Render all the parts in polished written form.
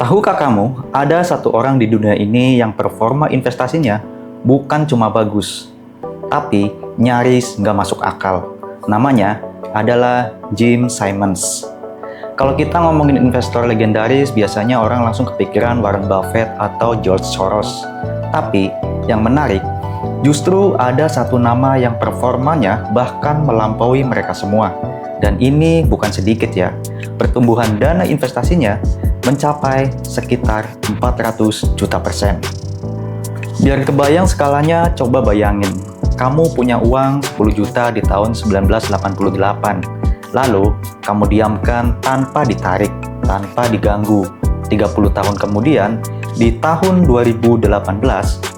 Tahukah kamu, ada satu orang di dunia ini yang performa investasinya bukan cuma bagus, tapi nyaris nggak masuk akal. Namanya adalah Jim Simons. Kalau kita ngomongin investor legendaris, biasanya orang langsung kepikiran Warren Buffett atau George Soros. Tapi yang menarik, justru ada satu nama yang performanya bahkan melampaui mereka semua. Dan ini bukan sedikit ya, pertumbuhan dana investasinya mencapai sekitar 400 juta %. Biar kebayang skalanya, coba bayangin, kamu punya uang 10 juta di tahun 1988, lalu kamu diamkan tanpa ditarik, tanpa diganggu. 30 tahun kemudian, di tahun 2018,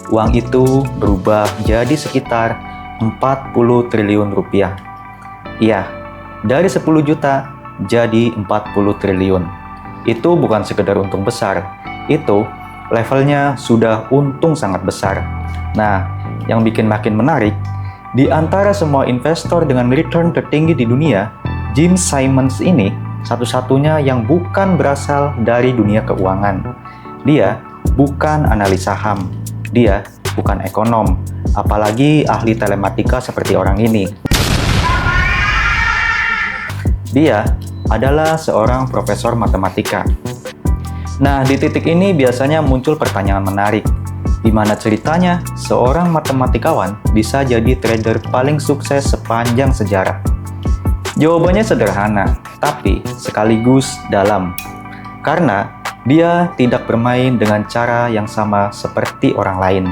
uang itu berubah jadi sekitar 40 triliun rupiah. Iya, dari 10 juta jadi 40 triliun. Itu bukan sekedar untung besar, itu levelnya sudah untung sangat besar. Nah, yang bikin makin menarik, di antara semua investor dengan return tertinggi di dunia, Jim Simons ini satu-satunya yang bukan berasal dari dunia keuangan. Dia bukan analis saham, dia bukan ekonom, apalagi ahli telematika seperti orang ini. Dia adalah seorang profesor matematika. Nah, di titik ini biasanya muncul pertanyaan menarik. Di mana ceritanya seorang matematikawan bisa jadi trader paling sukses sepanjang sejarah? Jawabannya sederhana, tapi sekaligus dalam. Karena dia tidak bermain dengan cara yang sama seperti orang lain.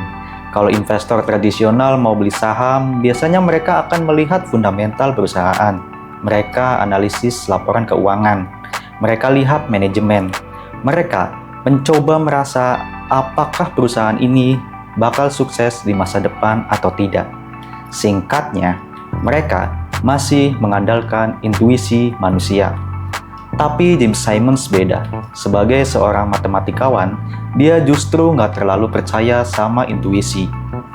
Kalau investor tradisional mau beli saham, biasanya mereka akan melihat fundamental perusahaan. Mereka analisis laporan keuangan, mereka lihat manajemen, mereka mencoba merasa apakah perusahaan ini bakal sukses di masa depan atau tidak. Singkatnya, mereka masih mengandalkan intuisi manusia. Tapi Jim Simons beda. Sebagai seorang matematikawan, dia justru nggak terlalu percaya sama intuisi.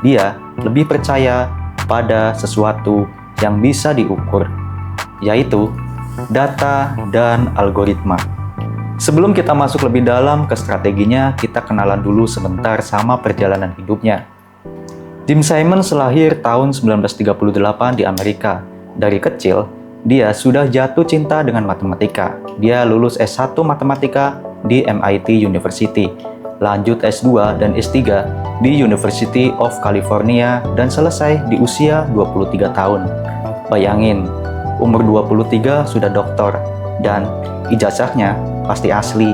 Dia lebih percaya pada sesuatu yang bisa diukur, yaitu data dan algoritma. Sebelum kita masuk lebih dalam ke strateginya, kita kenalan dulu sebentar sama perjalanan hidupnya. Jim Simons lahir tahun 1938 di Amerika. Dari kecil, dia sudah jatuh cinta dengan matematika. Dia lulus S1 matematika di MIT University, lanjut S2 dan S3 di University of California, dan selesai di usia 23 tahun. Bayangin, umur 23 sudah doktor, dan ijazahnya pasti asli.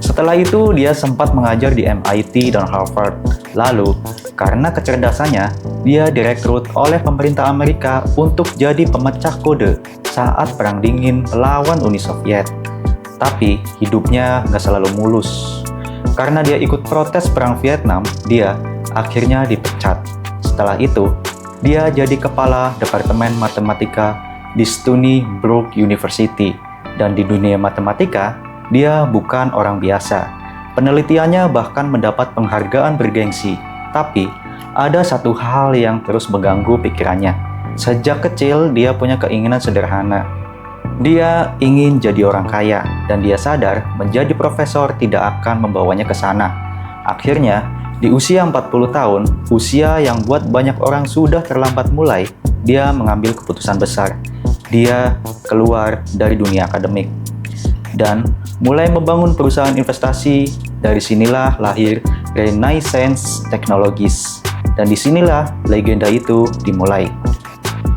Setelah itu, dia sempat mengajar di MIT dan Harvard. Lalu, karena kecerdasannya, dia direkrut oleh pemerintah Amerika untuk jadi pemecah kode saat Perang Dingin melawan Uni Soviet. Tapi, hidupnya nggak selalu mulus. Karena dia ikut protes Perang Vietnam, dia akhirnya dipecat. Setelah itu, dia jadi kepala Departemen Matematika di Stony Brook University. Dan di dunia matematika, dia bukan orang biasa. Penelitiannya bahkan mendapat penghargaan bergengsi. Tapi, ada satu hal yang terus mengganggu pikirannya. Sejak kecil, dia punya keinginan sederhana. Dia ingin jadi orang kaya, dan dia sadar menjadi profesor tidak akan membawanya ke sana. Akhirnya, di usia 40 tahun, usia yang buat banyak orang sudah terlambat mulai, dia mengambil keputusan besar. Dia keluar dari dunia akademik dan mulai membangun perusahaan investasi. Dari sinilah lahir Renaissance Technologies, dan disinilah legenda itu dimulai.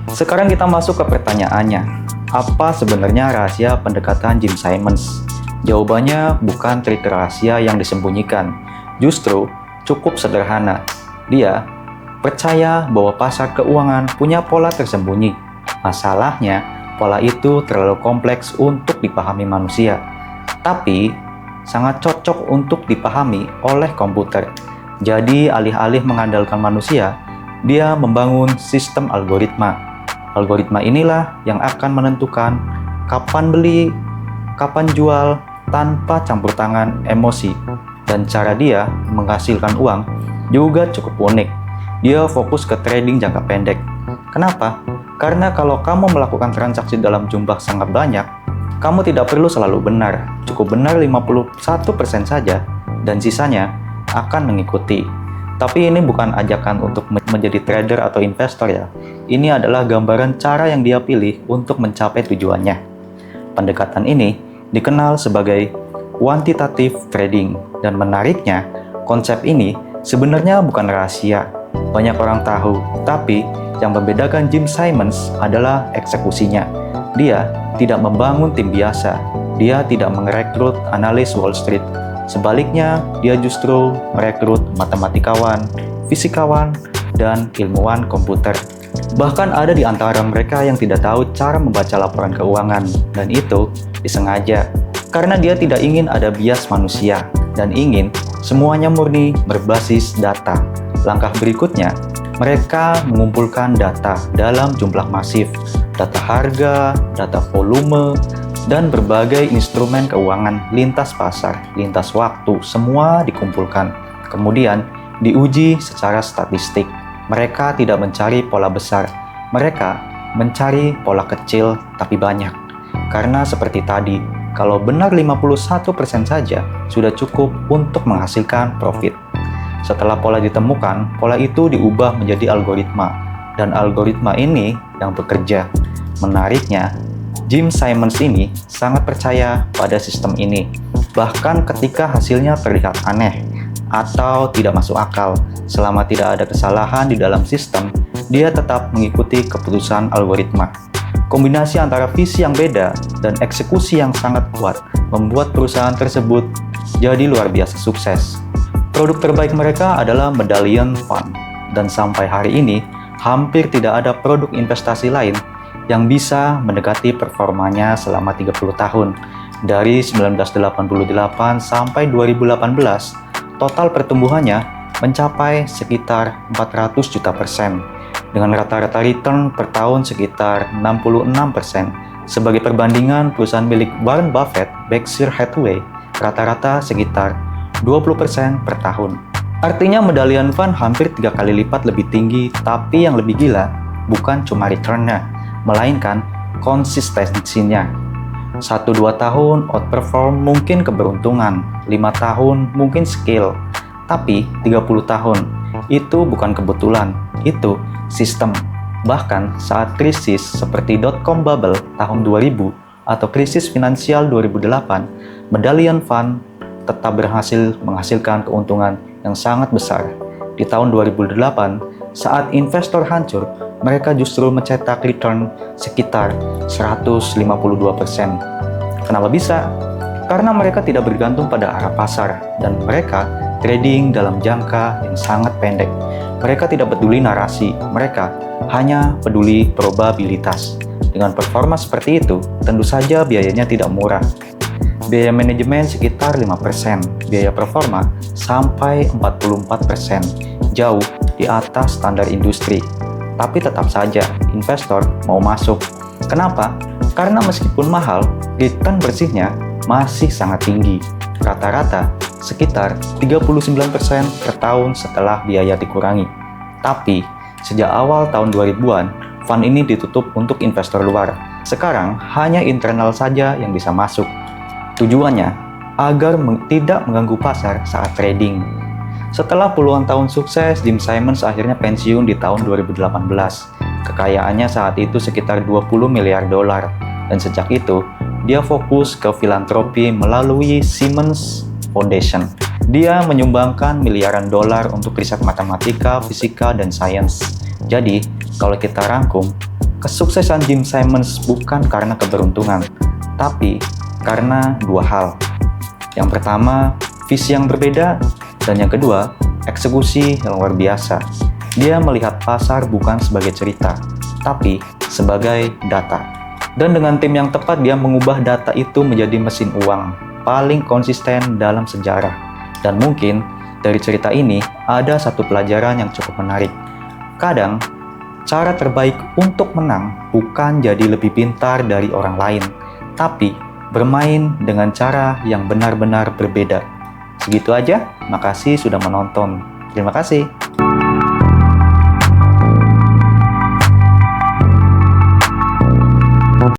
Sekarang kita masuk ke pertanyaannya. Apa sebenarnya rahasia pendekatan Jim Simons? Jawabannya bukan trik rahasia yang disembunyikan. Justru cukup sederhana. Dia percaya bahwa pasar keuangan punya pola tersembunyi. Masalahnya, pola itu terlalu kompleks untuk dipahami manusia, tapi sangat cocok untuk dipahami oleh komputer. Jadi, alih-alih mengandalkan manusia, dia membangun sistem algoritma. Algoritma inilah yang akan menentukan kapan beli, kapan jual, tanpa campur tangan emosi. Dan cara dia menghasilkan uang juga cukup unik. Dia fokus ke trading jangka pendek. Kenapa? Karena kalau kamu melakukan transaksi dalam jumlah sangat banyak, Kamu tidak perlu selalu benar, cukup benar 51% saja, dan sisanya akan mengikuti. Tapi ini bukan ajakan untuk menjadi trader atau investor ya. Ini adalah gambaran cara yang dia pilih untuk mencapai tujuannya. Pendekatan ini dikenal sebagai quantitative trading, dan menariknya, konsep ini sebenarnya bukan rahasia. Banyak orang tahu, tapi yang membedakan Jim Simons adalah eksekusinya. Dia tidak membangun tim biasa, dia tidak merekrut analis Wall Street. Sebaliknya, dia justru merekrut matematikawan, fisikawan, dan ilmuwan komputer. Bahkan ada di antara mereka yang tidak tahu cara membaca laporan keuangan, dan itu disengaja. Karena dia tidak ingin ada bias manusia, dan ingin semuanya murni berbasis data. Langkah berikutnya, mereka mengumpulkan data dalam jumlah masif, data harga, data volume, dan berbagai instrumen keuangan lintas pasar, lintas waktu, semua dikumpulkan. Kemudian diuji secara statistik. Mereka tidak mencari pola besar, mereka mencari pola kecil tapi banyak. Karena seperti tadi, kalau benar 51% saja sudah cukup untuk menghasilkan profit. Setelah pola ditemukan, pola itu diubah menjadi algoritma, dan algoritma ini yang bekerja. Menariknya, Jim Simons ini sangat percaya pada sistem ini, bahkan ketika hasilnya terlihat aneh atau tidak masuk akal. Selama tidak ada kesalahan di dalam sistem, dia tetap mengikuti keputusan algoritma. Kombinasi antara visi yang beda dan eksekusi yang sangat kuat membuat perusahaan tersebut jadi luar biasa sukses. Produk terbaik mereka adalah Medallion Fund, dan sampai hari ini hampir tidak ada produk investasi lain yang bisa mendekati performanya selama 30 tahun. Dari 1988 sampai 2018, total pertumbuhannya mencapai sekitar 400 juta persen, dengan rata-rata return per tahun sekitar 66%. Sebagai perbandingan, perusahaan milik Warren Buffett, Berkshire Hathaway, rata-rata sekitar 20% per tahun. Artinya Medallion Fund hampir 3 kali lipat lebih tinggi, tapi yang lebih gila bukan cuma return-nya, melainkan konsistensinya. 1-2 tahun outperform mungkin keberuntungan, 5 tahun mungkin skill, tapi 30 tahun itu bukan kebetulan, itu sistem. Bahkan saat krisis seperti dot-com bubble tahun 2000 atau krisis finansial 2008, Medallion Fund tetap berhasil menghasilkan keuntungan yang sangat besar. Di tahun 2008, saat investor hancur, mereka justru mencetak return sekitar 152%. Kenapa bisa? Karena mereka tidak bergantung pada arah pasar, dan mereka trading dalam jangka yang sangat pendek. Mereka tidak peduli narasi, mereka hanya peduli probabilitas. Dengan performa seperti itu, tentu saja biayanya tidak murah. Biaya manajemen sekitar 5%, biaya performa sampai 44%, jauh di atas standar industri. Tapi tetap saja, investor mau masuk. Kenapa? Karena meskipun mahal, return bersihnya masih sangat tinggi. Rata-rata sekitar 39% per tahun setelah biaya dikurangi. Tapi, sejak awal tahun 2000-an, fund ini ditutup untuk investor luar. Sekarang, hanya internal saja yang bisa masuk. Tujuannya, agar tidak mengganggu pasar saat trading. Setelah puluhan tahun sukses, Jim Simons akhirnya pensiun di tahun 2018. Kekayaannya saat itu sekitar 20 miliar dolar. Dan sejak itu, dia fokus ke filantropi melalui Simons Foundation. Dia menyumbangkan miliaran dolar untuk riset matematika, fisika, dan sains. Jadi, kalau kita rangkum, kesuksesan Jim Simons bukan karena keberuntungan, tapi karena dua hal. Yang pertama, visi yang berbeda, dan yang kedua, eksekusi yang luar biasa. Dia melihat pasar bukan sebagai cerita, tapi sebagai data. Dan dengan tim yang tepat, dia mengubah data itu menjadi mesin uang paling konsisten dalam sejarah. Dan mungkin dari cerita ini ada satu pelajaran yang cukup menarik. Kadang, cara terbaik untuk menang bukan jadi lebih pintar dari orang lain, tapi bermain dengan cara yang benar-benar berbeda. Segitu aja, makasih sudah menonton. Terima kasih.